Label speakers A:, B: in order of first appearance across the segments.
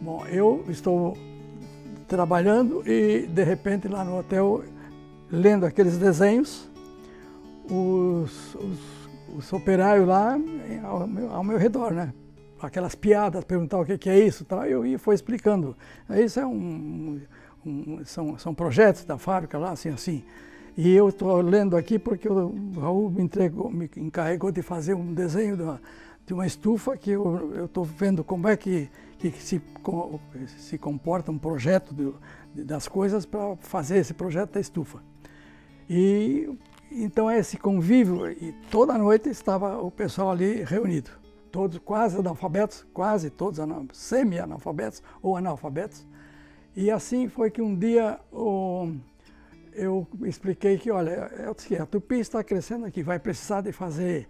A: Bom, eu estou trabalhando e, de repente, lá no hotel, lendo aqueles desenhos, os operários lá ao meu redor, né? Aquelas piadas, perguntar o que é isso, tal, eu ia foi explicando. Isso são projetos da fábrica lá, assim. E eu estou lendo aqui porque o Raul me encarregou de fazer um desenho de uma estufa que eu estou vendo como é que se comporta um projeto das coisas para fazer esse projeto da estufa. E então esse convívio, e toda noite estava o pessoal ali reunido, todos quase analfabetos, quase todos semi-analfabetos ou analfabetos. E assim foi que um dia eu expliquei que, olha, a Tupi está crescendo aqui, vai precisar de fazer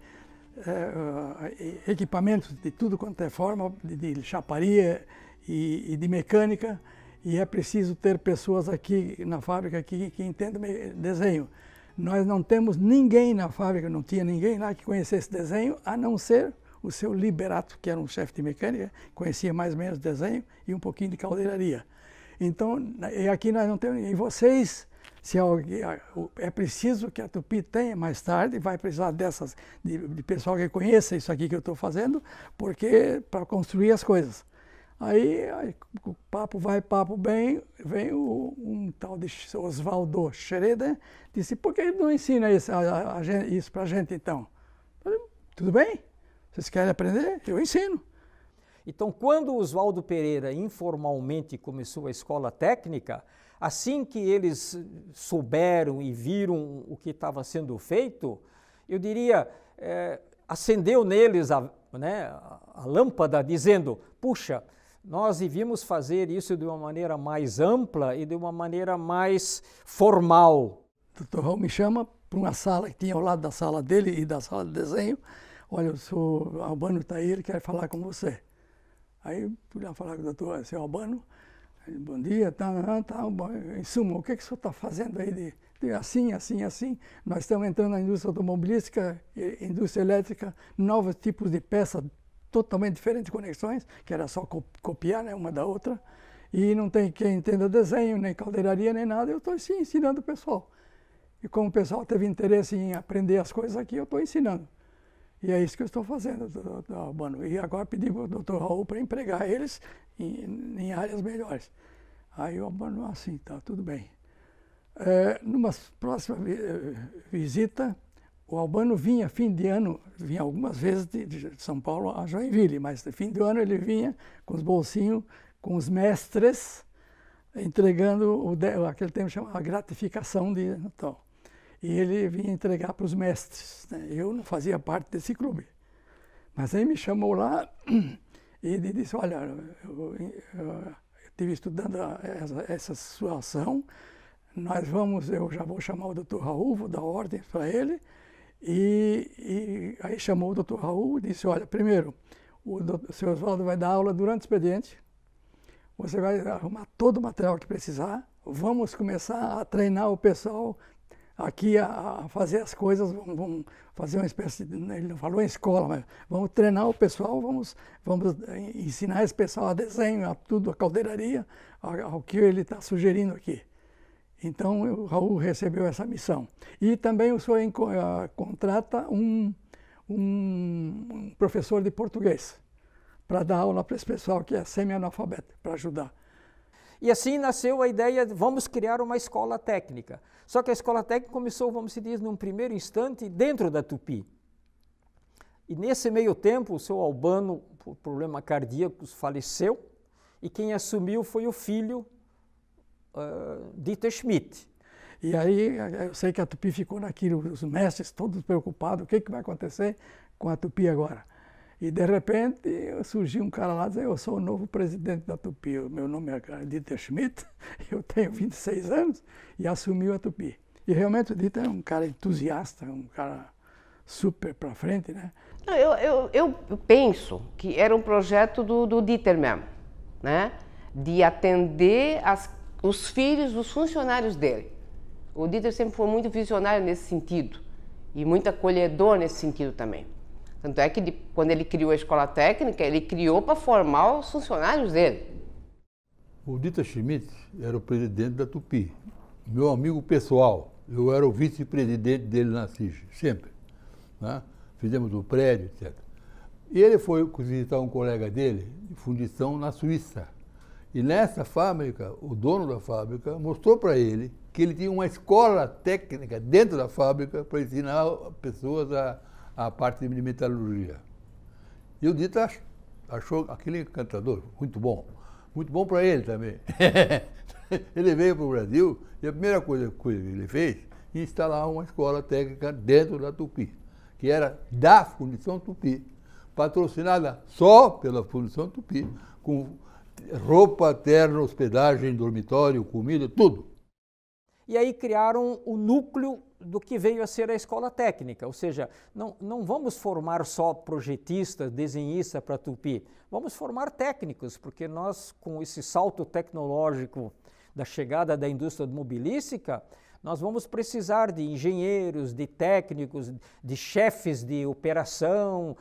A: equipamentos de tudo quanto é forma, de chaparia e de mecânica, e é preciso ter pessoas aqui na fábrica que entendam desenho. Nós não temos ninguém na fábrica, não tinha ninguém lá que conhecesse desenho, a não ser o seu Liberato, que era um chefe de mecânica, conhecia mais ou menos desenho e um pouquinho de caldeiraria. Então, aqui nós não temos, e vocês, se alguém, é preciso que a Tupi tenha mais tarde, vai precisar de pessoal que conheça isso aqui que eu estou fazendo, porque para construir as coisas. Aí o papo vai, papo bem, vem um tal de Oswaldo Schroeder, disse, por que ele não ensina isso para a gente então? Falei, tudo bem, vocês querem aprender? Eu ensino.
B: Então, quando o Oswaldo Pereira informalmente começou a escola técnica, assim que eles souberam e viram o que estava sendo feito, eu diria, acendeu neles a lâmpada, dizendo, puxa, nós devíamos fazer isso de uma maneira mais ampla e de uma maneira mais formal.
A: O Dr. Raul me chama para uma sala que tinha ao lado da sala dele e da sala de desenho. Olha, o senhor Albano está aí, ele quer falar com você. Aí fui lá falar com o doutor Albano. Bom dia, em suma, o que o senhor está fazendo aí de assim? Nós estamos entrando na indústria automobilística, indústria elétrica, novos tipos de peças, totalmente diferentes de conexões, que era só copiar, né, uma da outra, e não tem quem entenda desenho, nem caldeiraria, nem nada, eu estou ensinando o pessoal. E como o pessoal teve interesse em aprender as coisas aqui, eu estou ensinando. E é isso que eu estou fazendo, Albano. E agora pedi para o Dr. Raul para empregar eles em áreas melhores. Aí o Albano, assim, tá, tudo bem. Numa próxima visita, o Albano vinha, fim de ano, vinha algumas vezes de São Paulo a Joinville, mas no fim do ano ele vinha com os bolsinhos, com os mestres, entregando aquele tempo chamado gratificação de Natal. E ele vinha entregar para os mestres, né? Eu não fazia parte desse clube. Mas aí me chamou lá e ele disse, olha, eu estive estudando essa sua ação, eu já vou chamar o Dr. Raul, vou dar ordem para ele. E aí chamou o Dr. Raul e disse, olha, primeiro, o Sr. Oswaldo vai dar aula durante o expediente, você vai arrumar todo o material que precisar, vamos começar a treinar o pessoal aqui a fazer as coisas, vamos fazer uma espécie de, ele não falou em escola, mas vamos treinar o pessoal, vamos ensinar esse pessoal a desenho, a tudo, a caldeiraria, ao que ele está sugerindo aqui. Então, o Raul recebeu essa missão. E também o senhor contrata um professor de português para dar aula para esse pessoal que é semi-analfabeto, para ajudar.
B: E assim nasceu a ideia de vamos criar uma escola técnica. Só que a escola técnica começou, vamos dizer, num primeiro instante, dentro da Tupi. E nesse meio tempo, o seu Albano, por problema cardíaco, faleceu, e quem assumiu foi o filho, Dieter Schmidt.
A: E aí, eu sei que a Tupi ficou naquilo, os mestres todos preocupados, o que vai acontecer com a Tupi agora? E, de repente, surgiu um cara lá dizendo, eu sou o novo presidente da Tupi, o meu nome é Dieter Schmidt, eu tenho 26 anos, e assumiu a Tupi. E realmente o Dieter é um cara entusiasta, um cara super para frente, né?
C: Eu penso que era um projeto do Dieter mesmo, né? De atender os filhos dos funcionários dele. O Dieter sempre foi muito visionário nesse sentido, e muito acolhedor nesse sentido também. Tanto é que quando ele criou a escola técnica, ele criou para formar os funcionários dele.
D: O Dieter Schmidt era o presidente da Tupi, meu amigo pessoal. Eu era o vice-presidente dele na CIG, sempre. Né? Fizemos o prédio, etc. E ele foi visitar um colega dele, de fundição, na Suíça. E nessa fábrica, o dono da fábrica mostrou para ele que ele tinha uma escola técnica dentro da fábrica para ensinar pessoas a parte de metalurgia. E o Dieter achou aquele encantador muito bom para ele também. Ele veio para o Brasil e a primeira coisa que ele fez foi instalar uma escola técnica dentro da Tupi, que era da Fundição Tupi, patrocinada só pela Fundição Tupi, com roupa, terno, hospedagem, dormitório, comida, tudo.
B: E aí criaram o núcleo do que veio a ser a escola técnica, ou seja, não vamos formar só projetistas, desenhistas para Tupi, vamos formar técnicos, porque nós, com esse salto tecnológico da chegada da indústria automobilística, nós vamos precisar de engenheiros, de técnicos, de chefes de operação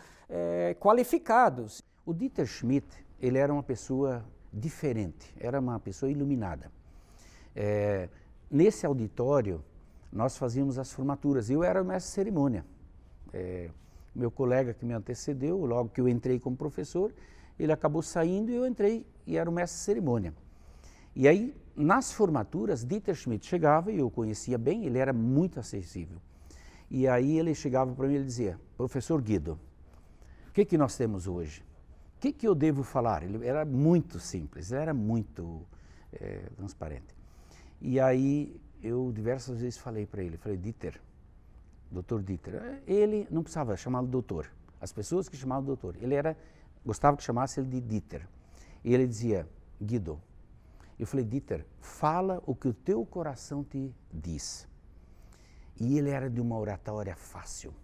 B: qualificados.
E: O Dieter Schmidt, ele era uma pessoa diferente, era uma pessoa iluminada. Nesse auditório, nós fazíamos as formaturas. Eu era o mestre de cerimônia. Meu colega que me antecedeu, logo que eu entrei como professor, ele acabou saindo e eu entrei e era o mestre de cerimônia. E aí, nas formaturas, Dieter Schmidt chegava, e eu conhecia bem, ele era muito acessível. E aí ele chegava para mim e ele dizia: professor Guido, o que nós temos hoje? O que eu devo falar? Ele era muito simples, ele era muito transparente. E aí eu diversas vezes falei para ele, Dieter, doutor Dieter, ele não precisava chamá-lo doutor, as pessoas que chamavam doutor, gostava que chamasse ele de Dieter. E ele dizia: Guido, eu falei: Dieter, fala o que o teu coração te diz. E ele era de uma oratória fácil.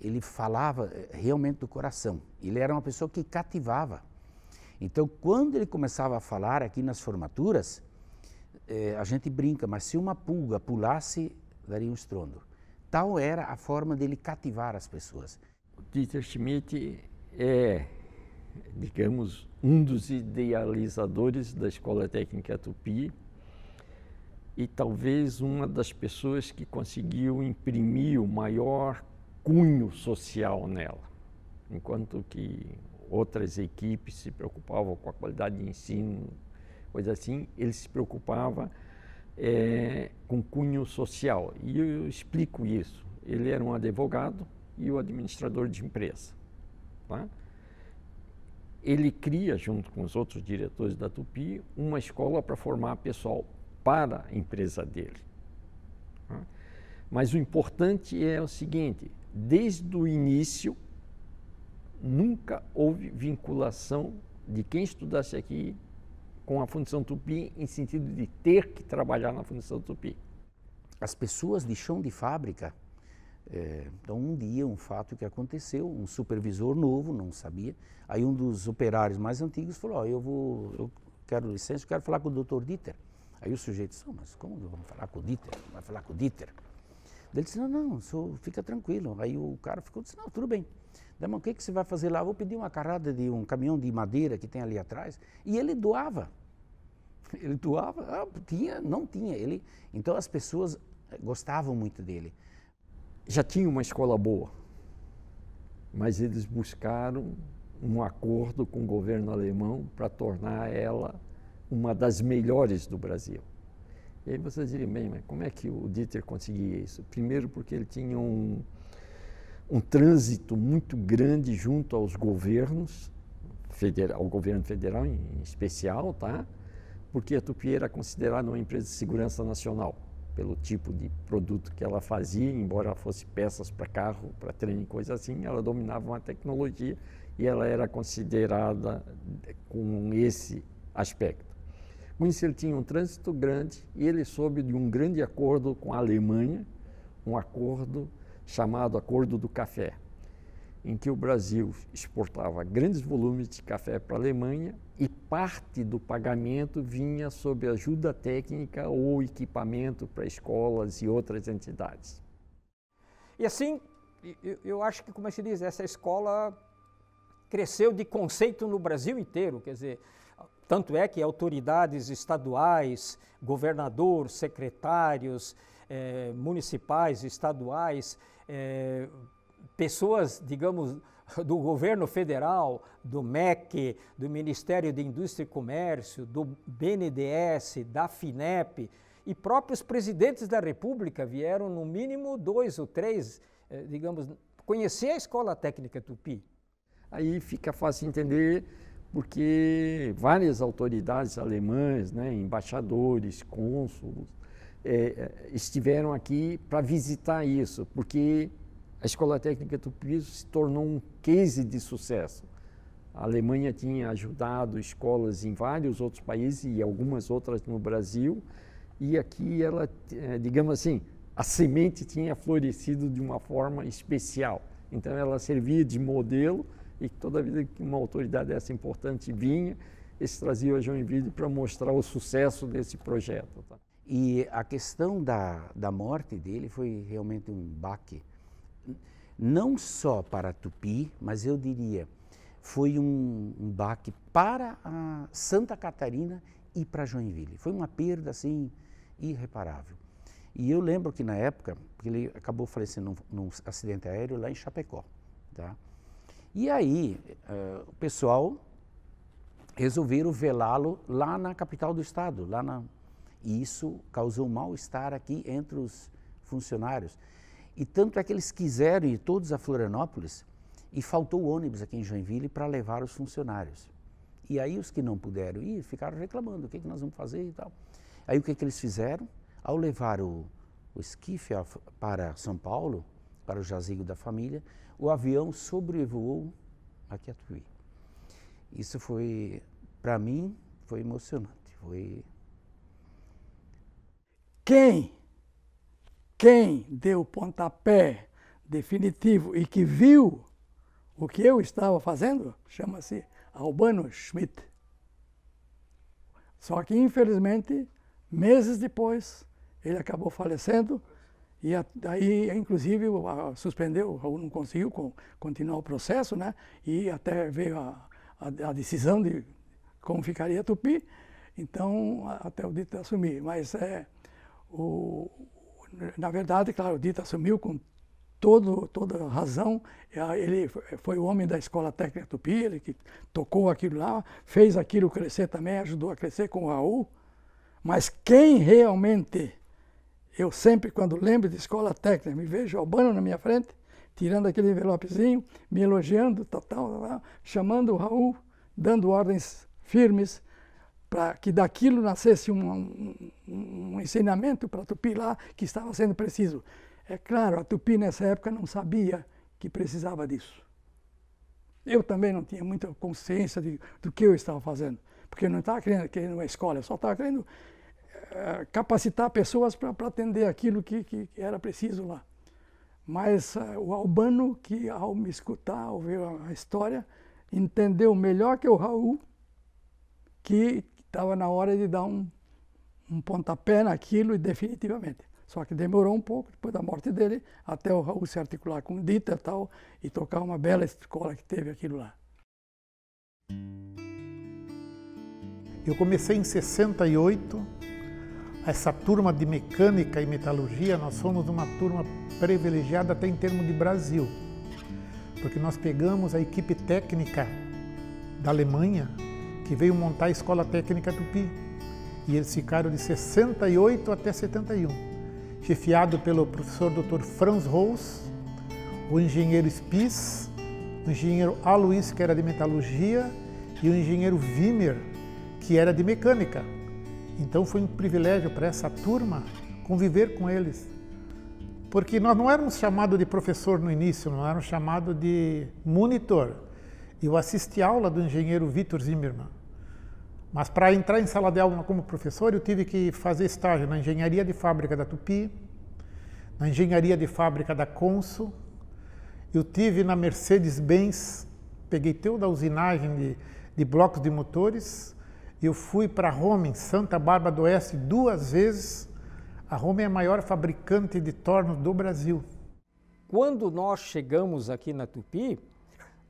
E: Ele falava realmente do coração. Ele era uma pessoa que cativava. Então, quando ele começava a falar aqui nas formaturas, a gente brinca, mas se uma pulga pulasse, daria um estrondo. Tal era a forma dele cativar as pessoas.
F: O Dieter Schmidt é, digamos, um dos idealizadores da Escola Técnica Tupi e talvez uma das pessoas que conseguiu imprimir o maior cunho social nela, enquanto que outras equipes se preocupavam com a qualidade de ensino, coisa assim, ele se preocupava com cunho social. E eu explico isso. Ele era um advogado e o administrador de empresa. Tá? Ele cria, junto com os outros diretores da Tupi, uma escola para formar pessoal para a empresa dele. Tá? Mas o importante é o seguinte: desde o início, nunca houve vinculação de quem estudasse aqui com a Fundição Tupi, em sentido de ter que trabalhar na Fundição Tupi.
E: As pessoas de chão de fábrica, então um dia um fato que aconteceu, um supervisor novo, não sabia, aí um dos operários mais antigos falou: eu quero licença, eu quero falar com o Dr. Dieter. Aí o sujeito disse: mas como vamos falar com o Dieter? Vai falar com o Dieter? Ele disse: não, fica tranquilo. Aí o cara disse: não, tudo bem. Mas o que você vai fazer lá? Eu vou pedir uma carrada de um caminhão de madeira que tem ali atrás. E ele doava. Ele doava, não tinha. Então as pessoas gostavam muito dele.
F: Já tinha uma escola boa, mas eles buscaram um acordo com o governo alemão para tornar ela uma das melhores do Brasil. E aí vocês diriam: bem, mas como é que o Dieter conseguia isso? Primeiro porque ele tinha um trânsito muito grande junto aos governos, ao governo federal em especial, tá? Porque a Tupi era considerada uma empresa de segurança nacional, pelo tipo de produto que ela fazia, embora fosse peças para carro, para trem e coisa assim, ela dominava uma tecnologia e ela era considerada com esse aspecto. Com isso ele tinha um trânsito grande e ele soube de um grande acordo com a Alemanha, um acordo chamado Acordo do Café, em que o Brasil exportava grandes volumes de café para a Alemanha e parte do pagamento vinha sob ajuda técnica ou equipamento para escolas e outras entidades.
B: E assim, eu acho que, como se diz, essa escola cresceu de conceito no Brasil inteiro, quer dizer, Tanto é que autoridades estaduais, governador, secretários municipais, estaduais, pessoas, digamos, do governo federal, do MEC, do Ministério de Indústria e Comércio, do BNDES, da FINEP, e próprios presidentes da República vieram, no mínimo 2 ou 3, digamos, conhecer a Escola Técnica Tupi.
F: Aí fica fácil entender porque várias autoridades alemãs, né, embaixadores, cônsulos, estiveram aqui para visitar isso, porque a Escola Técnica Tupi se tornou um case de sucesso. A Alemanha tinha ajudado escolas em vários outros países e algumas outras no Brasil, e aqui ela, digamos assim, a semente tinha florescido de uma forma especial. Então ela servia de modelo e toda vida que uma autoridade dessa importante vinha, eles traziam a Joinville para mostrar o sucesso desse projeto. Tá?
E: E a questão da morte dele foi realmente um baque, não só para Tupi, mas eu diria, foi um baque para a Santa Catarina e para Joinville. Foi uma perda assim irreparável. E eu lembro que na época, porque ele acabou falecendo num acidente aéreo lá em Chapecó, tá? E aí o pessoal resolveram velá-lo lá na capital do estado, e isso causou mal-estar aqui entre os funcionários. E tanto é que eles quiseram ir todos a Florianópolis e faltou ônibus aqui em Joinville para levar os funcionários. E aí os que não puderam ir ficaram reclamando, o que nós vamos fazer e tal. Aí o que eles fizeram? Ao levar o esquife para São Paulo, para o jazigo da família, o avião sobrevoou aqui a Tupi. Isso foi, para mim, foi emocionante.
A: Quem deu o pontapé definitivo e que viu o que eu estava fazendo, chama-se Albano Schmidt. Só que, infelizmente, meses depois, ele acabou falecendo e aí, inclusive, suspendeu, não conseguiu continuar o processo, né? E até veio a decisão de como ficaria Tupi, então até o Dieter assumir. Mas na verdade, claro, o Dieter assumiu com toda razão. Ele foi o homem da Escola Técnica Tupi, ele que tocou aquilo lá, fez aquilo crescer também, ajudou a crescer com o Raul. Mas quem realmente, eu sempre, quando lembro de Escola Técnica, me vejo Albano na minha frente, tirando aquele envelopezinho, me elogiando, chamando o Raul, dando ordens firmes, para que daquilo nascesse um ensinamento para a Tupi lá, que estava sendo preciso. É claro, a Tupi nessa época não sabia que precisava disso. Eu também não tinha muita consciência do que eu estava fazendo, porque eu não estava querendo uma escola, eu só estava querendo capacitar pessoas para atender aquilo que era preciso lá. Mas o Albano, que ao me escutar, ao ver a história, entendeu melhor que o Raul que estava na hora de dar um pontapé naquilo e definitivamente. Só que demorou um pouco, depois da morte dele, até o Raul se articular com o Dieter e tocar uma bela escola que teve aquilo lá.
G: Eu comecei em 68, essa turma de mecânica e metalurgia, nós somos uma turma privilegiada até em termos de Brasil, porque nós pegamos a equipe técnica da Alemanha, que veio montar a Escola Técnica Tupi, e eles ficaram de 68 até 71, chefiado pelo professor Dr. Franz Holz, o engenheiro Spies, o engenheiro Alois, que era de metalurgia, e o engenheiro Wimmer, que era de mecânica. Então foi um privilégio para essa turma conviver com eles. Porque nós não éramos chamados de professor no início, nós éramos chamados de monitor. Eu assisti a aula do engenheiro Vitor Zimmermann. Mas para entrar em sala de aula como professor, eu tive que fazer estágio na engenharia de fábrica da Tupi, na engenharia de fábrica da Consul. Eu tive na Mercedes-Benz, peguei toda a usinagem de blocos de motores. Eu fui para a Romen, Santa Bárbara do Oeste, 2 vezes. A Romen é a maior fabricante de tornos do Brasil.
B: Quando nós chegamos aqui na Tupi,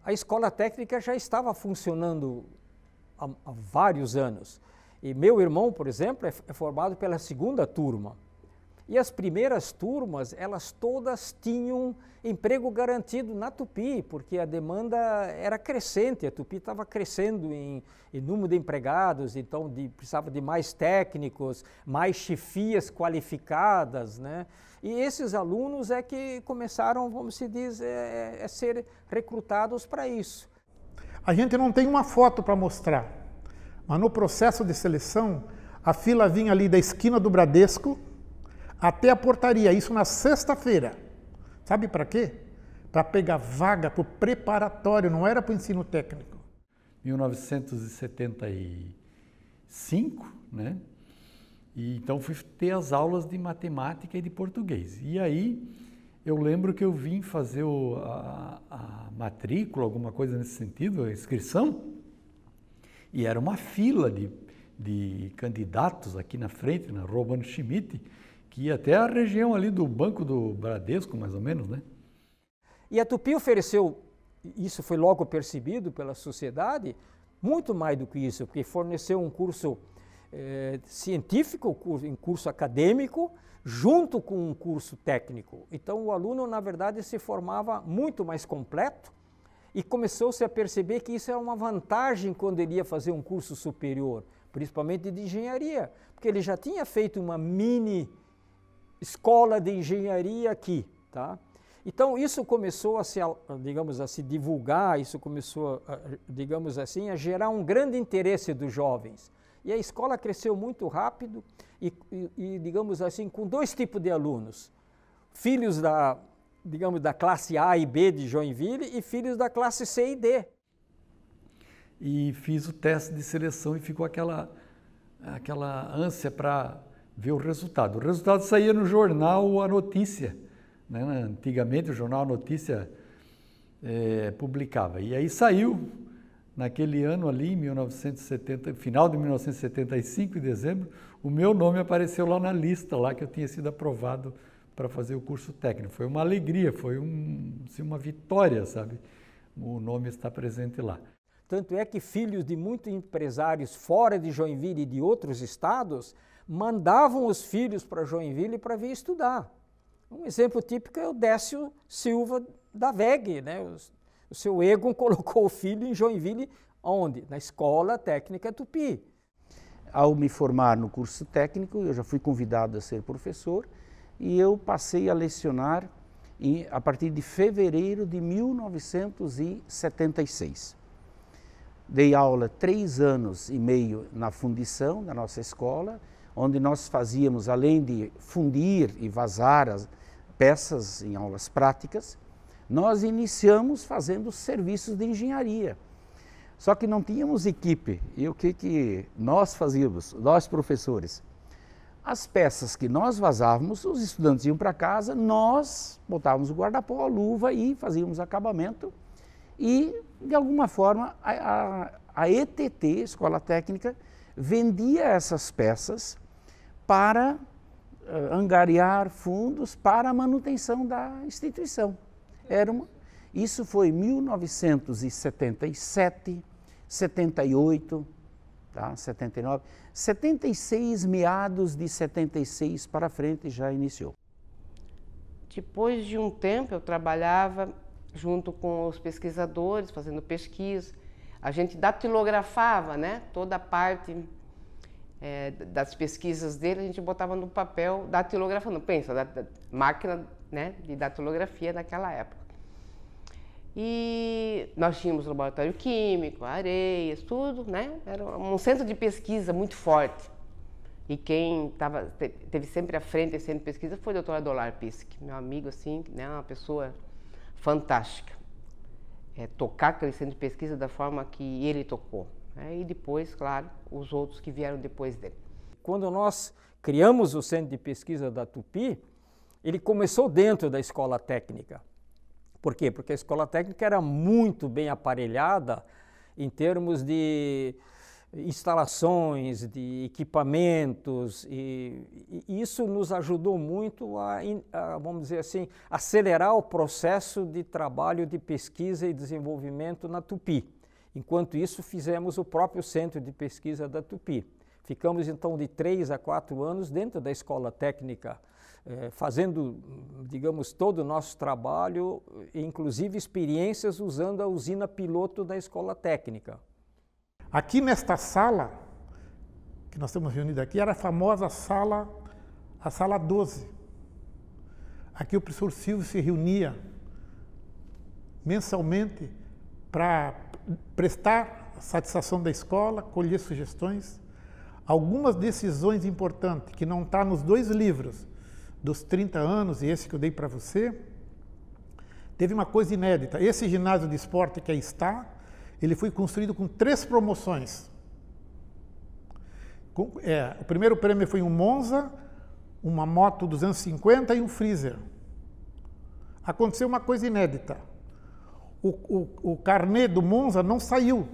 B: a escola técnica já estava funcionando há vários anos. E meu irmão, por exemplo, é formado pela segunda turma. E as primeiras turmas, elas todas tinham emprego garantido na Tupi, porque a demanda era crescente, a Tupi estava crescendo em número de empregados, então precisava de mais técnicos, mais chefias qualificadas, né? E esses alunos é que começaram, vamos se dizer, a ser recrutados para isso.
G: A gente não tem uma foto para mostrar, mas no processo de seleção, a fila vinha ali da esquina do Bradesco até a portaria, isso na sexta-feira. Sabe para quê? Para pegar vaga para o preparatório, não era para o ensino técnico.
H: 1975, né? E então fui ter as aulas de matemática e de português. E aí eu lembro que eu vim fazer a matrícula, alguma coisa nesse sentido, a inscrição, e era uma fila de candidatos aqui na frente, na Rua Albano Schmidt, que ia até a região ali do Banco do Bradesco, mais ou menos, né?
B: E a Tupi ofereceu, isso foi logo percebido pela sociedade, muito mais do que isso, porque forneceu um curso científico, um curso acadêmico, junto com um curso técnico. Então o aluno, na verdade, se formava muito mais completo e começou-se a perceber que isso era uma vantagem quando ele ia fazer um curso superior, principalmente de engenharia, porque ele já tinha feito uma mini escola de engenharia aqui, tá? Então isso começou a se, digamos, a se divulgar, isso começou, digamos assim, a gerar um grande interesse dos jovens. E a escola cresceu muito rápido e, digamos assim, com dois tipos de alunos. Filhos da, digamos, da classe A e B de Joinville e filhos da classe C e D.
H: E fiz o teste de seleção e ficou aquela ânsia para ver o resultado. O resultado saía no jornal A Notícia, né? Antigamente o jornal A Notícia publicava. E aí saiu, naquele ano ali, em 1970, final de 1975, em dezembro, o meu nome apareceu lá na lista, lá que eu tinha sido aprovado para fazer o curso técnico. Foi uma alegria, foi assim, uma vitória, sabe? O nome está presente lá.
B: Tanto é que filhos de muitos empresários fora de Joinville e de outros estados mandavam os filhos para Joinville para vir estudar. Um exemplo típico é o Décio Silva da VEG, né? O seu Egon colocou o filho em Joinville, onde? Na Escola Técnica Tupi.
E: Ao me formar no curso técnico, eu já fui convidado a ser professor e eu passei a lecionar a partir de fevereiro de 1976. Dei aula 3 anos e meio na fundição da nossa escola, onde nós fazíamos, além de fundir e vazar as peças em aulas práticas, nós iniciamos fazendo serviços de engenharia. Só que não tínhamos equipe. E o que nós fazíamos, nós professores? As peças que nós vazávamos, os estudantes iam para casa, nós botávamos o guarda-pó, a luva e fazíamos acabamento. E, de alguma forma, a ETT, Escola Técnica, vendia essas peças para angariar fundos para a manutenção da instituição. Isso foi 1977, 78, tá? 79, 76, meados de 76 para frente já iniciou.
C: Depois de um tempo eu trabalhava junto com os pesquisadores, fazendo pesquisa. A gente datilografava, né? Toda a parte das pesquisas dele, a gente botava no papel, datilografando. Pensa, da máquina, né, de datilografia naquela época. E nós tínhamos laboratório químico, areias, tudo, né? Era um centro de pesquisa muito forte. E quem teve sempre à frente desse centro de pesquisa foi o Dr. Adolar Pisk, meu amigo, assim, né? Uma pessoa fantástica. Tocar aquele centro de pesquisa da forma que ele tocou. Né? E depois, claro, os outros que vieram depois dele.
B: Quando nós criamos o centro de pesquisa da Tupi, ele começou dentro da escola técnica. Por quê? Porque a escola técnica era muito bem aparelhada em termos de instalações, de equipamentos, e isso nos ajudou muito a, vamos dizer assim, acelerar o processo de trabalho de pesquisa e desenvolvimento na Tupi. Enquanto isso, fizemos o próprio centro de pesquisa da Tupi. Ficamos então de 3 a 4 anos dentro da escola técnica, fazendo, digamos, todo o nosso trabalho, inclusive experiências usando a usina piloto da escola técnica.
G: Aqui nesta sala, que nós estamos reunidos aqui, era a famosa sala, a sala 12. Aqui o professor Silvio se reunia mensalmente para prestar satisfação da escola, colher sugestões. Algumas decisões importantes, que não estão nos 2 livros, dos 30 anos e esse que eu dei para você, teve uma coisa inédita. Esse ginásio de esporte que aí está, ele foi construído com 3 promoções. O primeiro prêmio foi um Monza, uma moto 250 e um freezer. Aconteceu uma coisa inédita. O carnê do Monza não saiu.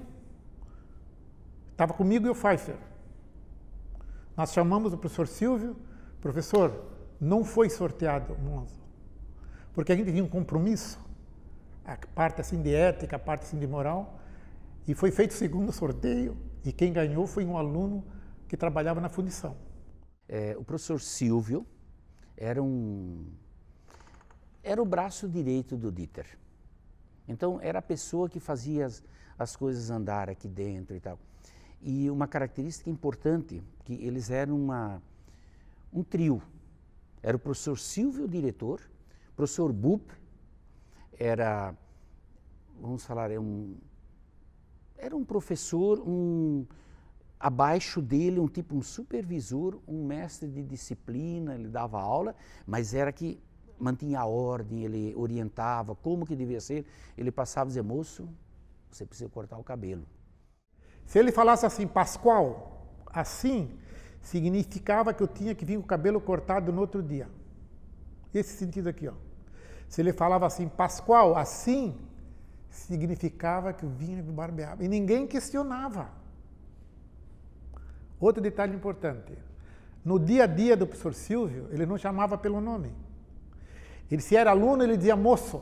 G: Estava comigo e o Pfeiffer. Nós chamamos o professor Silvio, professor, não foi sorteado o Monza, porque a gente tinha um compromisso, a parte assim de ética, a parte assim de moral, e foi feito o segundo sorteio, e quem ganhou foi um aluno que trabalhava na fundição.
E: O professor Silvio era o braço direito do Dieter. Então, era a pessoa que fazia as coisas andar aqui dentro e tal. E uma característica importante, que eles eram um trio. Era o professor Silvio, o diretor, o professor Bupp era, vamos falar, era um professor, abaixo dele, um supervisor, um mestre de disciplina, ele dava aula, mas era que mantinha a ordem, ele orientava como que devia ser, ele passava a dizer, moço, você precisa cortar o cabelo.
G: Se ele falasse assim, Pascoal, assim, significava que eu tinha que vir com o cabelo cortado no outro dia. Esse sentido aqui, ó. Se ele falava assim, Pascoal, assim, significava que eu vinha me barbear. E ninguém questionava. Outro detalhe importante. No dia a dia do professor Silvio, ele não chamava pelo nome. Ele, se era aluno, ele dizia, moço.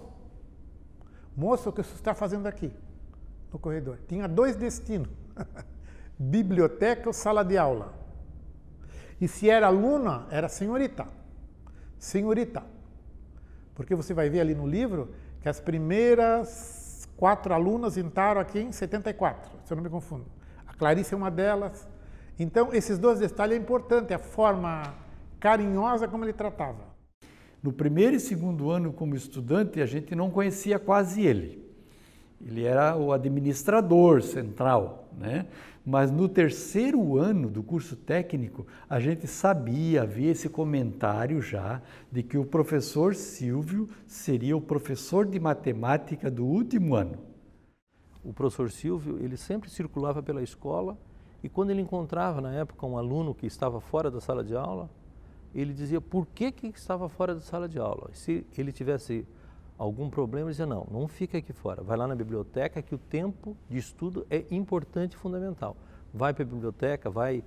G: Moço, o que você está fazendo aqui? No corredor. Tinha 2 destinos. Biblioteca ou sala de aula. E se era aluna, era senhorita. Senhorita. Porque você vai ver ali no livro que as primeiras 4 alunas entraram aqui em 74, se eu não me confundo. A Clarice é uma delas. Então, esses 2 detalhes é importante, a forma carinhosa como ele tratava.
H: No primeiro e segundo ano como estudante, a gente não conhecia quase ele. Ele era o administrador central, né? Mas no terceiro ano do curso técnico, a gente sabia, havia esse comentário já, de que o professor Silvio seria o professor de matemática do último ano.
I: O professor Silvio, ele sempre circulava pela escola e quando ele encontrava, na época, um aluno que estava fora da sala de aula, ele dizia por que estava fora da sala de aula. Se ele tivesse algum problema, ele dizia, não fica aqui fora, vai lá na biblioteca que o tempo de estudo é importante e fundamental. Vai para a biblioteca, vai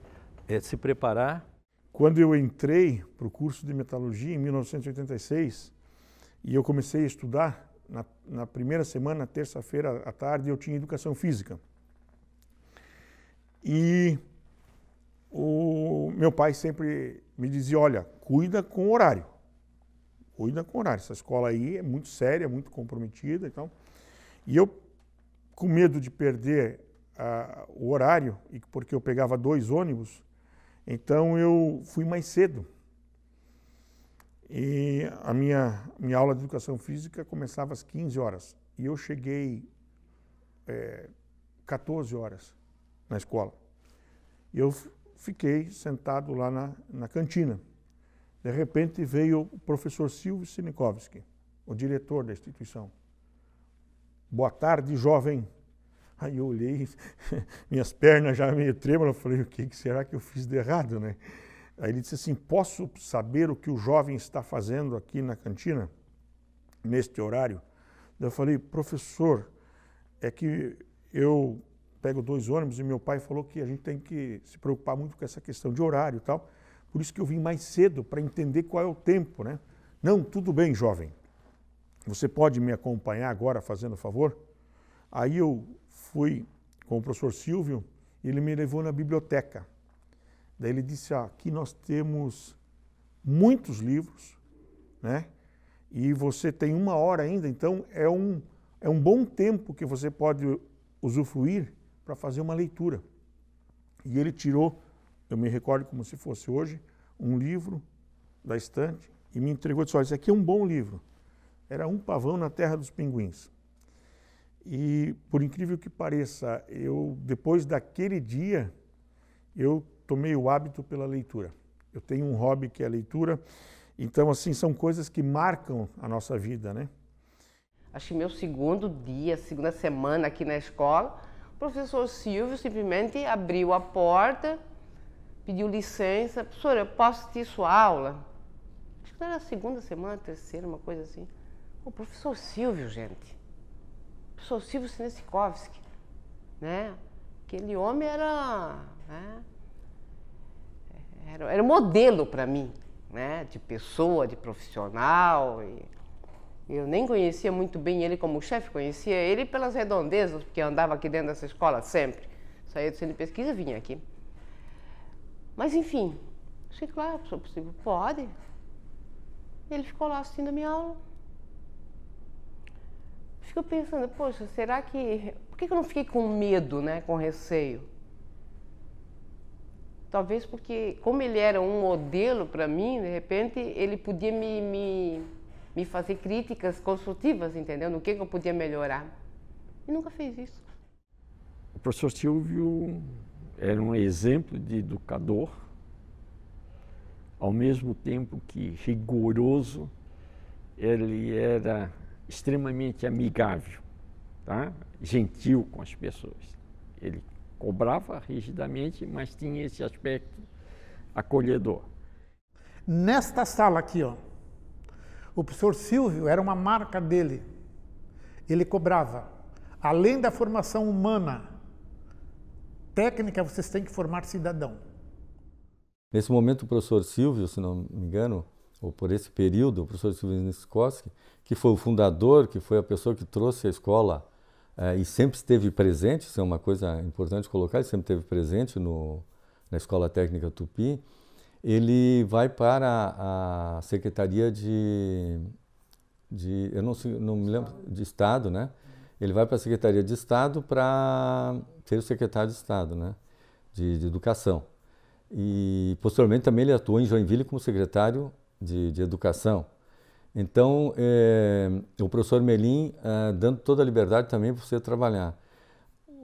I: se preparar.
J: Quando eu entrei para o curso de metalurgia em 1986 e eu comecei a estudar, na primeira semana, terça-feira à tarde, eu tinha educação física. E o meu pai sempre me dizia, olha, cuida com o horário. Cuida com o horário. Essa escola aí é muito séria, muito comprometida e tal. E eu, com medo de perder o horário, porque eu pegava 2 ônibus, então eu fui mais cedo. E a minha aula de educação física começava às 15 horas. E eu cheguei 14 horas na escola. E eu fiquei sentado lá na cantina. De repente veio o professor Silvio Sinikovski, o diretor da instituição. Boa tarde, jovem. Aí eu olhei, minhas pernas já meio trêmulas, falei, o que será que eu fiz de errado, né? Aí ele disse assim, posso saber o que o jovem está fazendo aqui na cantina, neste horário? Eu falei, professor, é que eu pego 2 ônibus e meu pai falou que a gente tem que se preocupar muito com essa questão de horário e tal. Por isso que eu vim mais cedo, para entender qual é o tempo, né? Não, tudo bem, jovem. Você pode me acompanhar agora, fazendo favor? Aí eu fui com o professor Silvio, ele me levou na biblioteca. Daí ele disse, aqui nós temos muitos livros, né? E você tem 1 hora ainda, então é um bom tempo que você pode usufruir para fazer uma leitura. E ele tirou, eu me recordo como se fosse hoje, um livro da estante e me entregou e disse, olha, esse aqui é um bom livro. Era Um Pavão na Terra dos Pinguins. E, por incrível que pareça, depois daquele dia, eu tomei o hábito pela leitura. Eu tenho um hobby que é a leitura, então, assim, são coisas que marcam a nossa vida, né?
C: Acho que meu segundo dia, segunda semana aqui na escola, o professor Silvio simplesmente abriu a porta, pediu licença, professora, eu posso assistir sua aula? Acho que não era a segunda semana, terceira, uma coisa assim. O professor Silvio, gente. O professor Silvio Sineskovski, né? Aquele homem era, né? Era um modelo para mim, né? De pessoa, de profissional. E eu nem conhecia muito bem ele como chefe, conhecia ele pelas redondezas, porque eu andava aqui dentro dessa escola sempre. Saía do centro de pesquisa e vinha aqui. Mas, enfim, achei claro, professor possível, pode. Ele ficou lá assistindo a minha aula. Fico pensando, poxa, será que... Por que eu não fiquei com medo, né, com receio? Talvez porque, como ele era um modelo para mim, de repente, ele podia me fazer críticas construtivas, entendeu? No que eu podia melhorar. E nunca fez isso.
F: O professor Silvio era um exemplo de educador, ao mesmo tempo que rigoroso, ele era extremamente amigável, tá? Gentil com as pessoas. Ele cobrava rigidamente, mas tinha esse aspecto acolhedor.
G: Nesta sala aqui, ó, o professor Silvio era uma marca dele. Ele cobrava, além da formação humana, técnica, vocês têm que formar cidadão.
K: Nesse momento, o professor Silvio, se não me engano, ou por esse período, o professor Silvio Sineskovski, que foi o fundador, que foi a pessoa que trouxe a escola e sempre esteve presente, isso é uma coisa importante colocar, ele sempre esteve presente na Escola Técnica Tupi, ele vai para a Secretaria eu não me lembro, de Estado, né? Ele vai para a Secretaria de Estado para ser o secretário de Estado, né? De Educação. E, posteriormente, também ele atuou em Joinville como secretário de Educação. Então, o professor Melim dando toda a liberdade também para você trabalhar.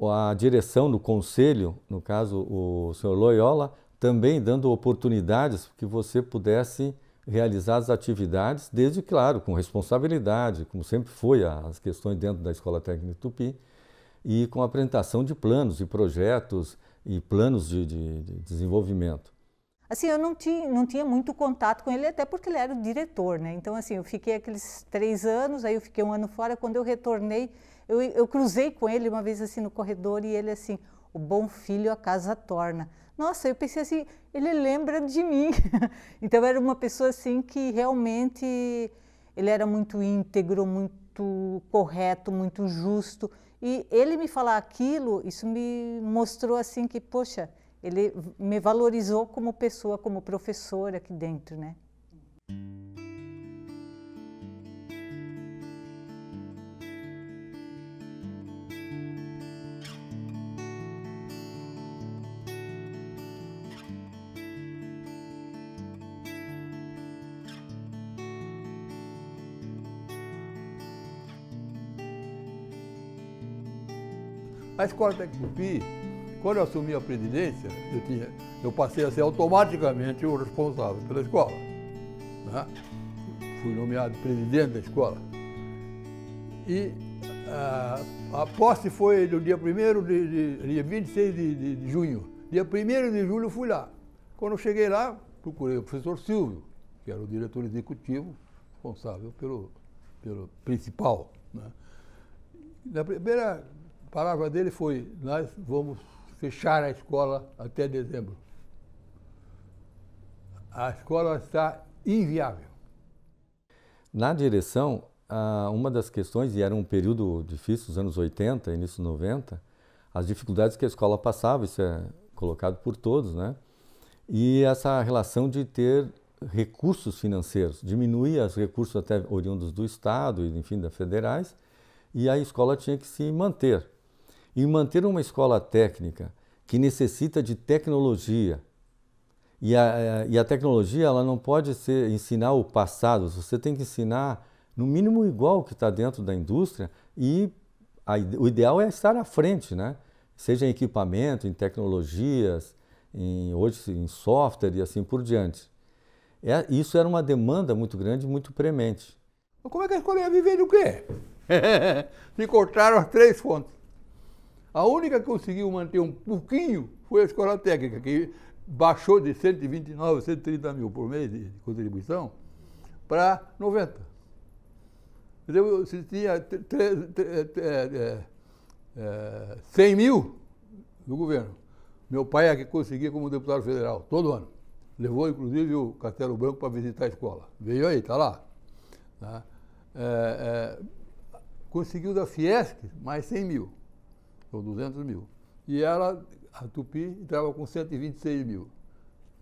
K: A direção do conselho, no caso o senhor Loyola, também dando oportunidades que você pudesse realizar as atividades, desde, claro, com responsabilidade, como sempre foi as questões dentro da Escola Técnica Tupi, e com a apresentação de planos e projetos e planos de desenvolvimento.
L: Assim, eu não tinha muito contato com ele, até porque ele era o diretor, né? Então, assim, eu fiquei aqueles 3 anos, aí eu fiquei 1 ano fora. Quando eu retornei, eu cruzei com ele uma vez assim no corredor e ele assim, o bom filho a casa torna. Nossa, eu pensei assim, ele lembra de mim. Então, era uma pessoa assim que realmente, ele era muito íntegro, muito correto, muito justo. E ele me falar aquilo, isso me mostrou assim que, poxa, ele me valorizou como pessoa, como professora aqui dentro, né?
D: A Escola Técnica Tupi, quando eu assumi a presidência, eu passei a ser automaticamente o responsável pela escola, né? Fui nomeado presidente da escola. E a posse foi no dia 26 de junho. Dia 1º de julho eu fui lá. Quando eu cheguei lá, procurei o professor Silvio, que era o diretor executivo, responsável pelo principal, né? Na primeira palavra dele foi, nós vamos fechar a escola até dezembro. A escola está inviável.
K: Na direção, uma das questões, e era um período difícil, os anos 80, início 90, as dificuldades que a escola passava, isso é colocado por todos, né? E essa relação de ter recursos financeiros, diminuía os recursos até oriundos do Estado e, enfim, das federais, e a escola tinha que se manter. E manter uma escola técnica que necessita de tecnologia, e a tecnologia ela não pode ser ensinar o passado, você tem que ensinar no mínimo igual que está dentro da indústria, e o ideal é estar à frente, né? Seja em equipamento, em tecnologias, hoje em software e assim por diante. Isso era uma demanda muito grande, muito premente.
D: Como é que a escola ia viver do quê? Se cortaram as 3 fontes. A única que conseguiu manter um pouquinho foi a escola técnica, que baixou de 129, 130 mil por mês de contribuição para 90. Então, se tinha 100 mil do governo. Meu pai é que conseguia como deputado federal, todo ano. Levou, inclusive, o Castelo Branco para visitar a escola. Veio aí, está lá. Tá? Conseguiu da Fiesc mais 100 mil, ou 200 mil. E ela, a Tupi, entrava com 126 mil.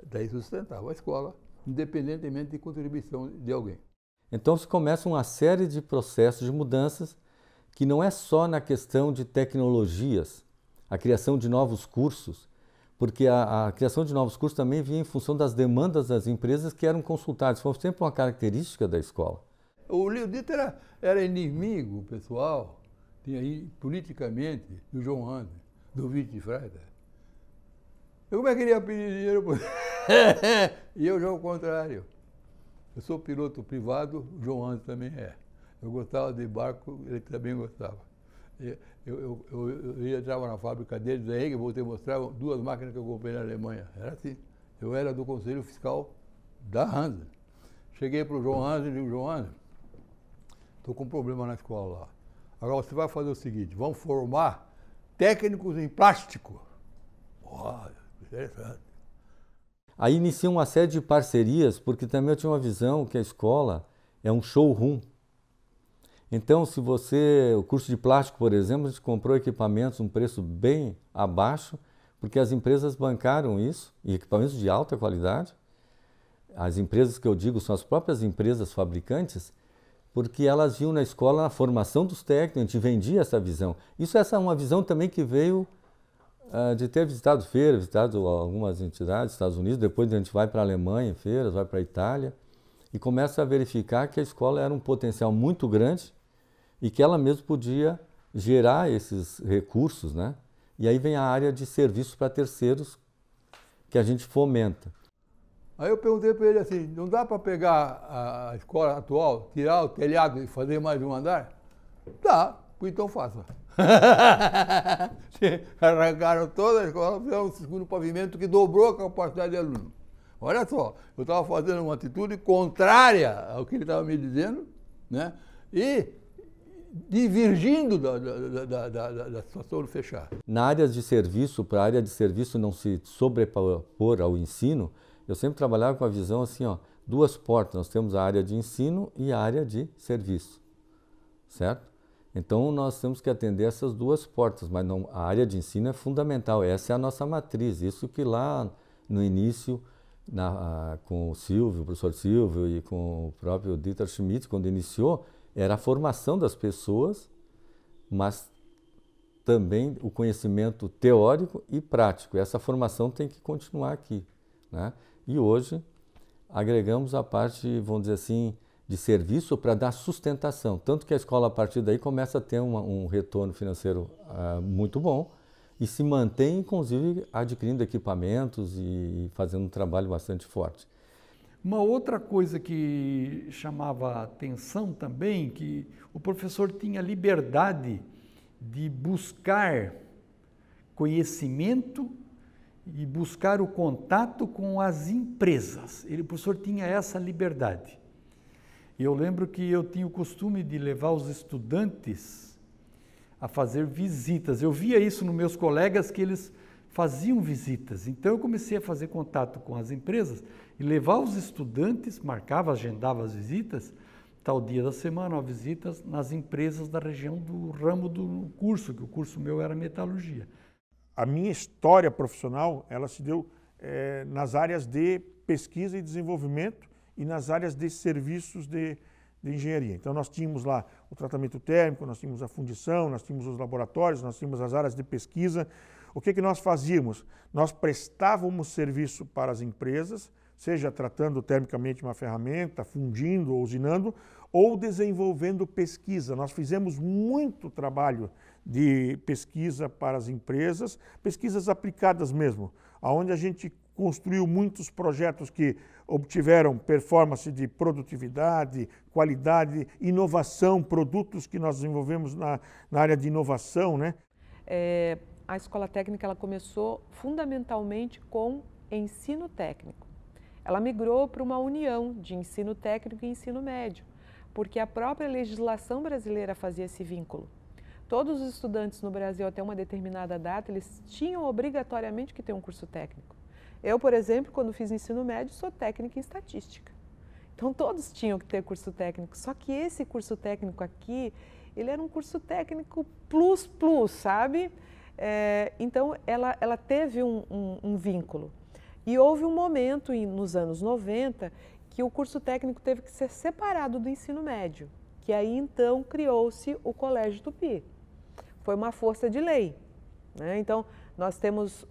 D: Daí sustentava a escola, independentemente de contribuição de alguém.
K: Então se começa uma série de processos de mudanças que não é só na questão de tecnologias, a criação de novos cursos, porque a criação de novos cursos também vinha em função das demandas das empresas que eram consultadas. Foi sempre uma característica da escola.
D: O Dieter era inimigo pessoal, tinha aí politicamente, do João Andes, do Vitor Freita. Como é que ele ia pedir dinheiro? E eu já ao contrário. Eu sou piloto privado, o João Andes também é. Eu gostava de barco, ele também gostava. Eu entrava na fábrica dele, daí que eu vou te mostrar 2 máquinas que eu comprei na Alemanha. Era assim. Eu era do Conselho Fiscal da Hansa. Cheguei para o João Hansa e disse, João Hansa, estou com um problema na escola lá. Agora você vai fazer o seguinte, vamos formar técnicos em plástico. Interessante.
K: Aí inicia uma série de parcerias, porque também eu tinha uma visão que a escola é um showroom. Então, se o curso de plástico, por exemplo, a gente comprou equipamentos a um preço bem abaixo, porque as empresas bancaram isso, e equipamentos de alta qualidade. As empresas que eu digo são as próprias empresas fabricantes, porque elas viam na escola a formação dos técnicos, a gente vendia essa visão. Essa é uma visão também que veio de ter visitado feiras, visitado algumas entidades, Estados Unidos, depois a gente vai para a Alemanha, feiras, vai para a Itália, e começa a verificar que a escola era um potencial muito grande e que ela mesma podia gerar esses recursos, né? E aí vem a área de serviços para terceiros que a gente fomenta.
D: Aí eu perguntei para ele assim, não dá para pegar a escola atual, tirar o telhado e fazer mais um andar? Dá, então faça. Arrancaram toda a escola, fizeram um segundo pavimento que dobrou a capacidade de aluno. Olha só, eu estava fazendo uma atitude contrária ao que ele estava me dizendo, né? E divergindo da situação do fechar.
K: Na área de serviço, para a área de serviço não se sobrepor ao ensino, eu sempre trabalhava com a visão assim, 2 portas. Nós temos a área de ensino e a área de serviço, certo? Então nós temos que atender essas 2 portas, mas não, a área de ensino é fundamental, essa é a nossa matriz. Isso que lá no início, com o Silvio, o professor Silvio e com o próprio Dieter Schmidt, quando iniciou, era a formação das pessoas, mas também o conhecimento teórico e prático. Essa formação tem que continuar aqui, né? E hoje agregamos a parte, vamos dizer assim, de serviço para dar sustentação. Tanto que a escola, a partir daí, começa a ter um retorno financeiro muito bom e se mantém, inclusive, adquirindo equipamentos e fazendo um trabalho bastante forte.
H: Uma outra coisa que chamava atenção também, que o professor tinha liberdade de buscar conhecimento e buscar o contato com as empresas. O professor tinha essa liberdade. E eu lembro que eu tinha o costume de levar os estudantes a fazer visitas. Eu via isso nos meus colegas, que eles faziam visitas. Então eu comecei a fazer contato com as empresas e levar os estudantes, marcava, agendava as visitas, tal dia da semana, visitas nas empresas da região do ramo do curso, que o curso meu era metalurgia.
J: a minha história profissional, ela se deu nas áreas de pesquisa e desenvolvimento e nas áreas de serviços de engenharia. Então nós tínhamos lá o tratamento térmico, nós tínhamos a fundição, nós tínhamos os laboratórios, nós tínhamos as áreas de pesquisa. O que nós fazíamos? Nós prestávamos serviço para as empresas, seja tratando termicamente uma ferramenta, fundindo ou usinando, ou desenvolvendo pesquisa. Nós fizemos muito trabalho de pesquisa para as empresas, pesquisas aplicadas mesmo, onde a gente construiu muitos projetos que obtiveram performance de produtividade, qualidade, inovação, produtos que nós desenvolvemos na área de inovação, né?
M: A escola técnica ela começou fundamentalmente com ensino técnico. Ela migrou para uma união de ensino técnico e ensino médio, porque a própria legislação brasileira fazia esse vínculo. Todos os estudantes no Brasil, até uma determinada data, eles tinham obrigatoriamente que ter um curso técnico. Eu, por exemplo, quando fiz ensino médio, sou técnica em estatística. Então, todos tinham que ter curso técnico, só que esse curso técnico aqui, ele era um curso técnico plus, sabe? Então, ela teve um vínculo. E houve um momento, nos anos 90, que o curso técnico teve que ser separado do ensino médio, que aí, então, criou-se o Colégio Tupi. Foi uma força de lei, né? Então, nós tínhamos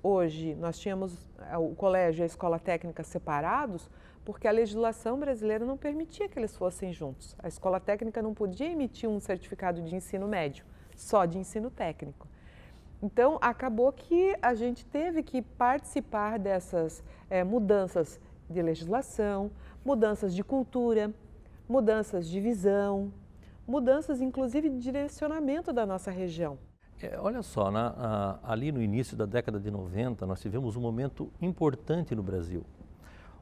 M: o colégio e a escola técnica separados, porque a legislação brasileira não permitia que eles fossem juntos. A escola técnica não podia emitir um certificado de ensino médio, só de ensino técnico. Então, acabou que a gente teve que participar dessas mudanças de legislação, mudanças de cultura, mudanças de visão, mudanças, inclusive, de direcionamento da nossa região.
I: Olha só, ali no início da década de 90, nós tivemos um momento importante no Brasil.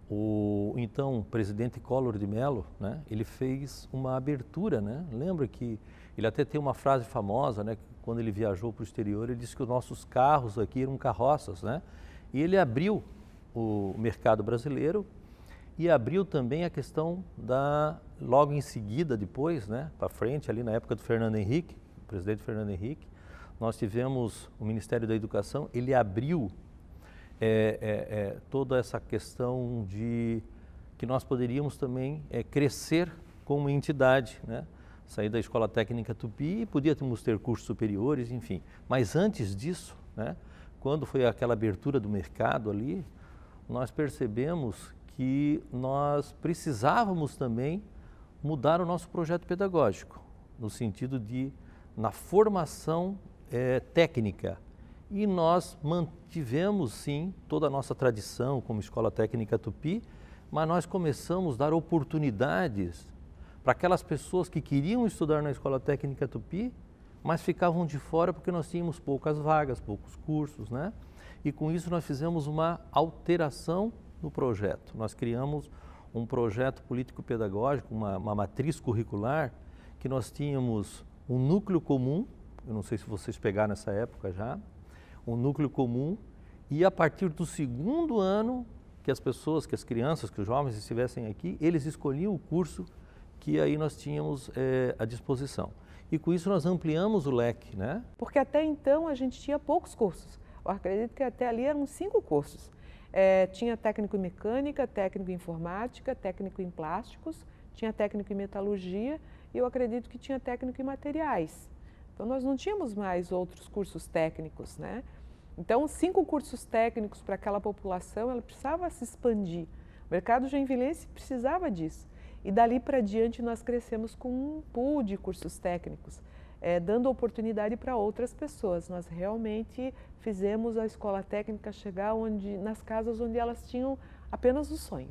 I: O então presidente Collor de Mello, né, ele fez uma abertura, né? Lembra que ele até tem uma frase famosa, né, que quando ele viajou para o exterior, ele disse que os nossos carros aqui eram carroças, né? E ele abriu o mercado brasileiro e abriu também a questão logo em seguida, depois, né, para frente, ali na época do Fernando Henrique, o presidente Fernando Henrique, nós tivemos o Ministério da Educação, ele abriu toda essa questão de que nós poderíamos também crescer como entidade, né? Sair da Escola Técnica Tupi e podíamos ter cursos superiores, enfim. Mas antes disso, né, quando foi aquela abertura do mercado ali, nós percebemos que nós precisávamos também mudar o nosso projeto pedagógico, no sentido de, na formação técnica. E nós mantivemos, sim, toda a nossa tradição como Escola Técnica Tupi, mas nós começamos a dar oportunidades para aquelas pessoas que queriam estudar na Escola Técnica Tupi, mas ficavam de fora porque nós tínhamos poucas vagas, poucos cursos, né? E com isso nós fizemos uma alteração no projeto. Nós criamos um projeto político-pedagógico, uma matriz curricular, que nós tínhamos um núcleo comum, eu não sei se vocês pegaram nessa época já, um núcleo comum, e a partir do segundo ano, que as pessoas, que as crianças, que os jovens estivessem aqui, eles escolhiam o curso que aí nós tínhamos à disposição. E com isso nós ampliamos o leque, né?
M: Porque até então a gente tinha poucos cursos. Eu acredito que até ali eram 5 cursos. Tinha técnico em mecânica, técnico em informática, técnico em plásticos, tinha técnico em metalurgia e eu acredito que tinha técnico em materiais. Então nós não tínhamos mais outros cursos técnicos, né? Então 5 cursos técnicos para aquela população, ela precisava se expandir. O mercado joinvilense precisava disso. E dali para diante nós crescemos com um pool de cursos técnicos, dando oportunidade para outras pessoas. Nós realmente fizemos a escola técnica chegar nas casas onde elas tinham apenas o sonho.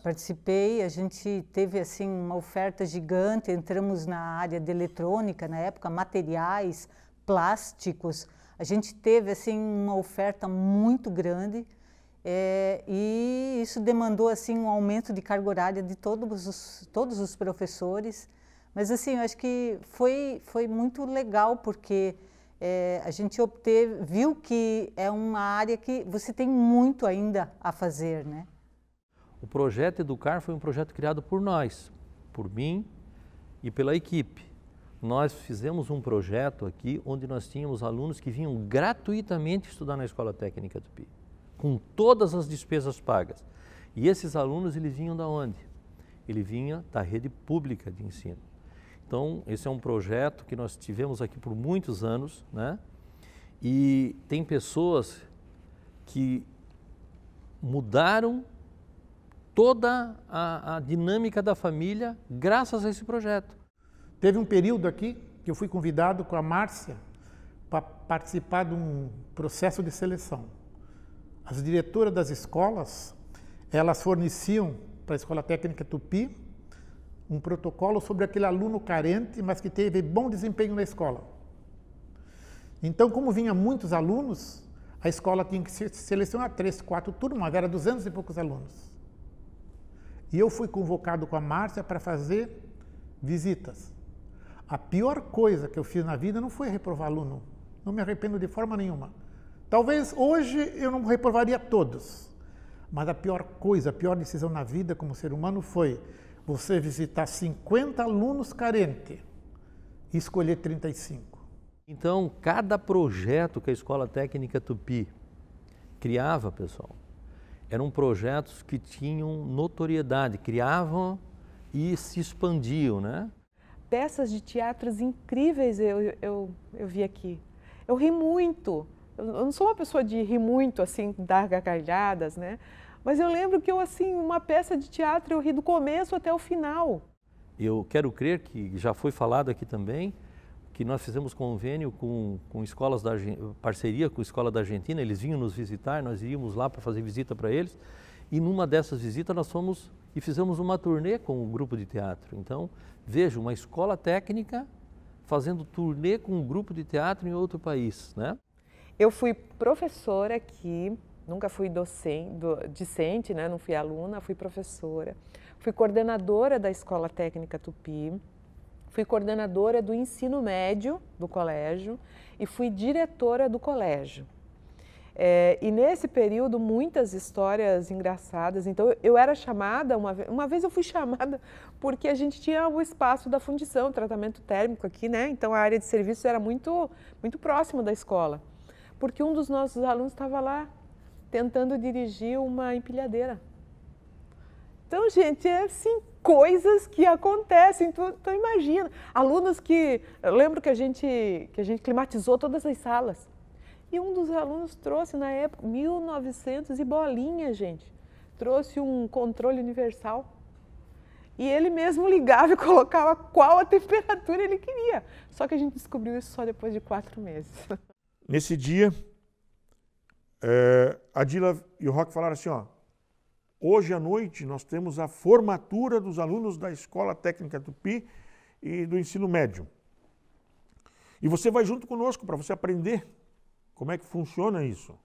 L: Participei, a gente teve assim uma oferta gigante, entramos na área de eletrônica na época, materiais, plásticos. A gente teve assim uma oferta muito grande. E isso demandou assim um aumento de carga horária de todos os professores, mas assim eu acho que foi muito legal porque a gente viu que é uma área que você tem muito ainda a fazer, né?
I: O projeto Educar foi um projeto criado por nós, por mim e pela equipe. nós fizemos um projeto aqui onde nós tínhamos alunos que vinham gratuitamente estudar na Escola Técnica Tupi, com todas as despesas pagas. E esses alunos, eles vinham da onde? Ele vinha da rede pública de ensino. Então, esse é um projeto que nós tivemos aqui por muitos anos, né? E tem pessoas que mudaram toda a dinâmica da família graças a esse projeto.
G: Teve um período aqui que eu fui convidado com a Márcia para participar de um processo de seleção. As diretoras das escolas, elas forneciam para a Escola Técnica Tupi um protocolo sobre aquele aluno carente, mas que teve bom desempenho na escola. Então, como vinha muitos alunos, a escola tinha que selecionar 3, 4 turmas, era 200 e poucos alunos. E eu fui convocado com a Márcia para fazer visitas. A pior coisa que eu fiz na vida não foi reprovar aluno. Não me arrependo de forma nenhuma. Talvez hoje eu não reprovaria todos. Mas a pior coisa, a pior decisão na vida como ser humano foi você visitar 50 alunos carentes e escolher 35.
I: Então, cada projeto que a Escola Técnica Tupi criava, pessoal, eram projetos que tinham notoriedade, criavam e se expandiam, né?
M: Peças de teatros incríveis eu vi aqui. Eu ri muito. Eu não sou uma pessoa de rir muito, assim, dar gargalhadas, né? Mas eu lembro que assim, uma peça de teatro eu ri do começo até o final.
I: Eu quero crer que já foi falado aqui também, que nós fizemos convênio com escolas da parceria com a Escola da Argentina, eles vinham nos visitar, nós iríamos lá para fazer visita para eles, e numa dessas visitas nós fomos e fizemos uma turnê com o grupo de teatro. Então, veja, uma escola técnica fazendo turnê com um grupo de teatro em outro país, né?
M: Eu fui professora aqui, nunca fui discente, né? Não fui aluna, fui professora. Fui coordenadora da Escola Técnica Tupi, fui coordenadora do ensino médio do colégio e fui diretora do colégio. E nesse período, muitas histórias engraçadas. Então, eu era chamada, uma vez eu fui chamada porque a gente tinha o espaço da fundição, tratamento térmico aqui, né? Então, a área de serviço era muito próxima da escola. Porque um dos nossos alunos estava lá tentando dirigir uma empilhadeira. Então, gente, é assim, coisas que acontecem, então imagina. Alunos que... Eu lembro que a gente climatizou todas as salas. E um dos alunos trouxe, na época, 1900 e bolinha, gente. Trouxe um controle universal. E ele mesmo ligava e colocava qual a temperatura ele queria. Só que a gente descobriu isso só depois de 4 meses.
J: Nesse dia, a Dila e o Roque falaram assim, ó, hoje à noite nós temos a formatura dos alunos da Escola Técnica Tupi e do ensino médio. E você vai junto conosco para você aprender como é que funciona isso.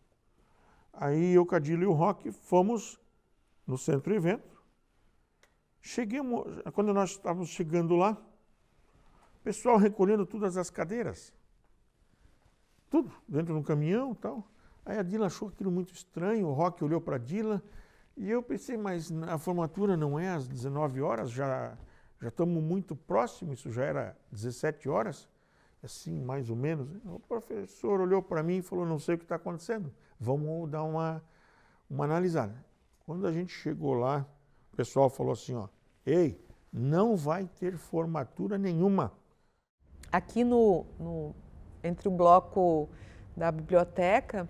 J: Aí eu, a Dila e o Roque fomos no centro de evento. Chegamos, quando nós estávamos chegando lá, o pessoal recolhendo todas as cadeiras. Tudo, dentro de um caminhão e tal. Aí a Dila achou aquilo muito estranho, o Roque olhou para a Dila e eu pensei, mas a formatura não é às 19 horas, já estamos muito próximos, isso já era 17 horas, assim, mais ou menos. O professor olhou para mim e falou, não sei o que está acontecendo, vamos dar uma analisada. Quando a gente chegou lá, o pessoal falou assim, ó, ei, não vai ter formatura nenhuma.
M: Aqui entre o bloco da biblioteca,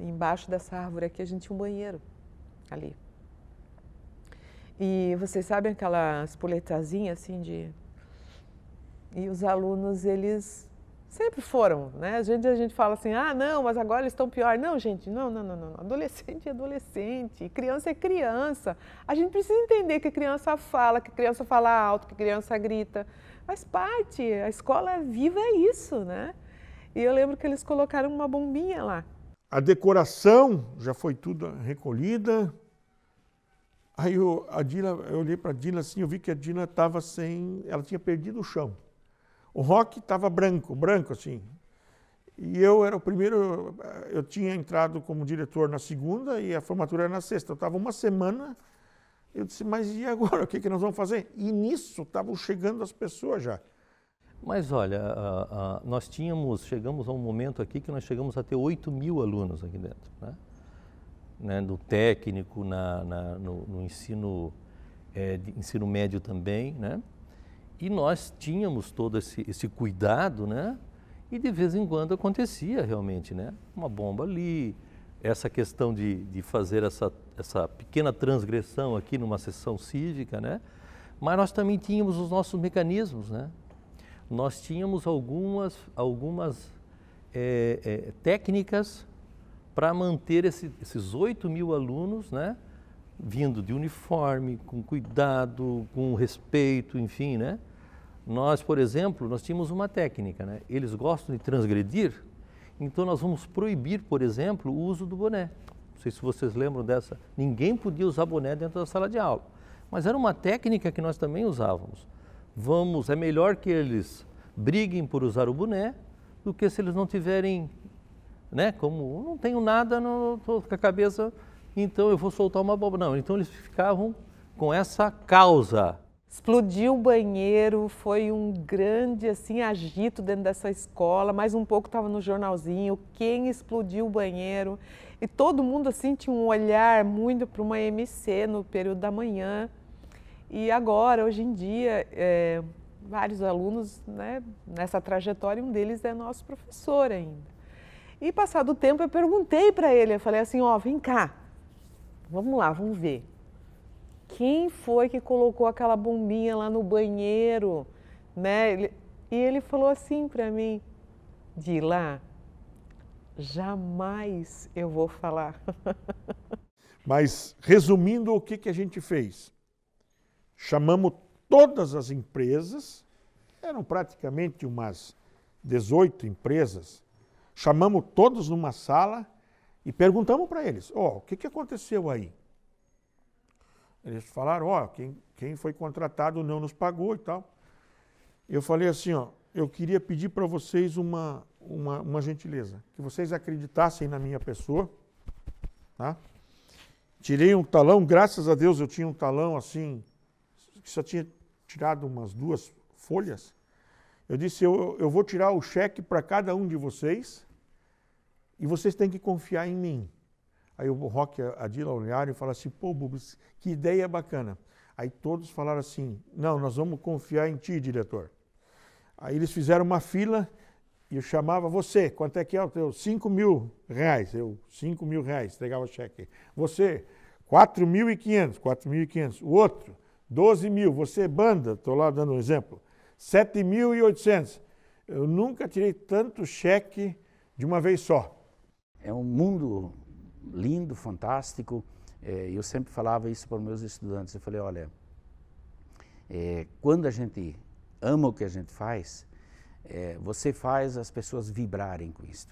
M: embaixo dessa árvore aqui, a gente tinha um banheiro ali. E vocês sabem aquelas poletazinhas assim de... E os alunos, eles sempre foram, né? A gente fala assim, ah, não, mas agora eles estão pior. Não, gente, não. Adolescente é adolescente, criança é criança. A gente precisa entender que criança fala alto, que criança grita. Faz parte, a escola viva é isso, né? E eu lembro que eles colocaram uma bombinha lá.
J: A decoração já foi tudo recolhida. Aí eu olhei para a Dila assim, eu vi que a Dila estava ela tinha perdido o chão. O Roque estava branco assim. E eu era o primeiro, eu tinha entrado como diretor na segunda e a formatura era na sexta. Eu estava uma semana Eu disse, mas e agora? O que nós vamos fazer? E nisso estavam chegando as pessoas já.
I: Mas olha, nós chegamos a um momento aqui que nós chegamos a ter 8.000 alunos aqui dentro, né? No técnico, no ensino, ensino médio também, né? E nós tínhamos todo esse cuidado, né? E de vez em quando acontecia realmente, né? Uma bomba ali, essa questão de fazer essa pequena transgressão aqui numa sessão cívica, né? Mas nós também tínhamos os nossos mecanismos, né? Nós tínhamos algumas técnicas para manter esses 8.000 alunos, né? Vindo de uniforme, com cuidado, com respeito, enfim, né? Nós, por exemplo, nós tínhamos uma técnica, né? Eles gostam de transgredir, então nós vamos proibir, por exemplo, o uso do boné. Não sei se vocês lembram dessa. Ninguém podia usar boné dentro da sala de aula. Mas era uma técnica que nós também usávamos. É melhor que eles briguem por usar o boné do que se eles não tiverem, né? Como não tenho nada, estou com a cabeça, então eu vou soltar uma bomba. Não, então eles ficavam com essa causa.
M: Explodiu o banheiro, foi um grande assim, agito dentro dessa escola, mais um pouco estava no jornalzinho, quem explodiu o banheiro. E todo mundo assim tinha um olhar muito para uma MC no período da manhã. E agora, hoje em dia, vários alunos, né, nessa trajetória, um deles é nosso professor ainda. E passado o tempo eu perguntei para ele, eu falei assim, vem cá, vamos lá, vamos ver. Quem foi que colocou aquela bombinha lá no banheiro, né? E ele falou assim para mim, Dila, jamais eu vou falar.
J: Mas, resumindo, o que a gente fez? Chamamos todas as empresas, eram praticamente umas 18 empresas, chamamos todos numa sala e perguntamos para eles, o que aconteceu aí? Eles falaram, quem foi contratado não nos pagou e tal. Eu falei assim, eu queria pedir para vocês uma gentileza, que vocês acreditassem na minha pessoa, tá? Tirei um talão, graças a Deus eu tinha um talão assim, que só tinha tirado umas 2 folhas. Eu disse, eu vou tirar o cheque para cada um de vocês e vocês têm que confiar em mim. Aí o Roque e a Dila olharam e falaram assim, pô, Bubos, que ideia bacana. Aí todos falaram assim, não, nós vamos confiar em ti, diretor. Aí eles fizeram uma fila e eu chamava você, quanto é que é o teu? 5.000 reais. Eu, 5.000 reais, entregava o cheque. Você, 4.500, 4.500. O outro, 12.000. Você, banda, estou lá dando um exemplo, 7.800. Eu nunca tirei tanto cheque de uma vez só.
E: É um mundo lindo, fantástico. Eu sempre falava isso para os meus estudantes. Eu falei, olha, quando a gente ama o que a gente faz, você faz as pessoas vibrarem com isso.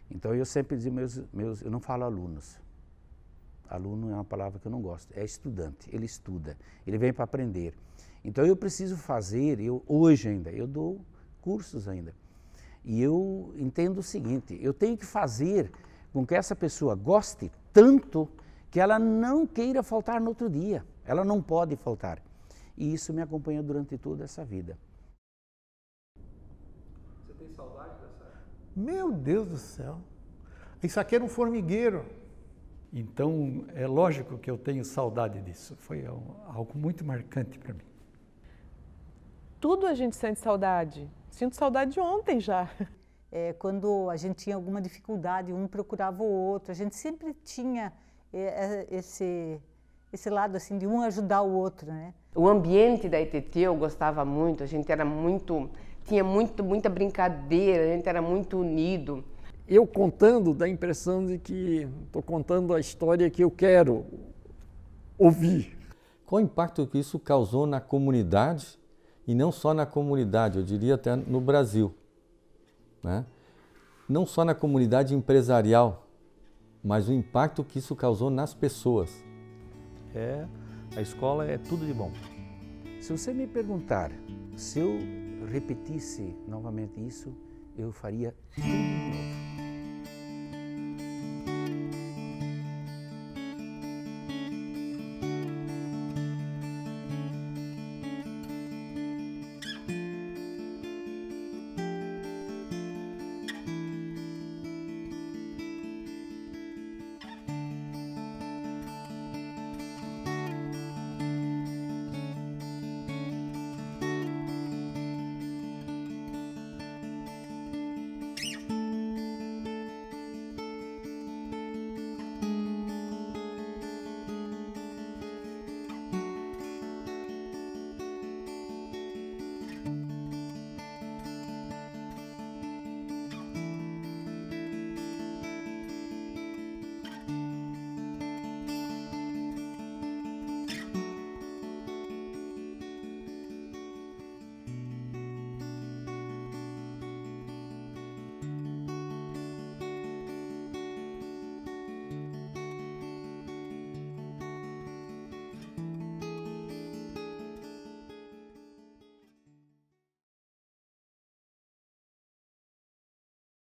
E: Então eu sempre digo eu não falo alunos. Aluno é uma palavra que eu não gosto. É estudante, ele estuda, ele vem para aprender. Então eu preciso fazer, hoje ainda, eu dou cursos ainda. E eu entendo o seguinte, eu tenho que fazer com que essa pessoa goste tanto que ela não queira faltar no outro dia. Ela não pode faltar. E isso me acompanha durante toda essa vida.
G: Você tem saudade dessa época? Meu Deus do céu! Isso aqui era um formigueiro.
H: Então, é lógico que eu tenho saudade disso. Foi algo muito marcante para mim.
M: Tudo a gente sente saudade. Sinto saudade de ontem já.
L: Quando a gente tinha alguma dificuldade, um procurava o outro. A gente sempre tinha esse lado assim de um ajudar o outro, né?
C: O ambiente da ETT eu gostava muito. A gente era tinha muita brincadeira. A gente era muito unido.
F: Eu contando dá a impressão de que estou contando a história que eu quero ouvir.
K: Qual o impacto que isso causou na comunidade, e não só na comunidade, eu diria até no Brasil, né? Não só na comunidade empresarial, mas o impacto que isso causou nas pessoas.
I: A escola é tudo de bom.
E: Se você me perguntar se eu repetisse novamente isso, eu faria tudo de novo.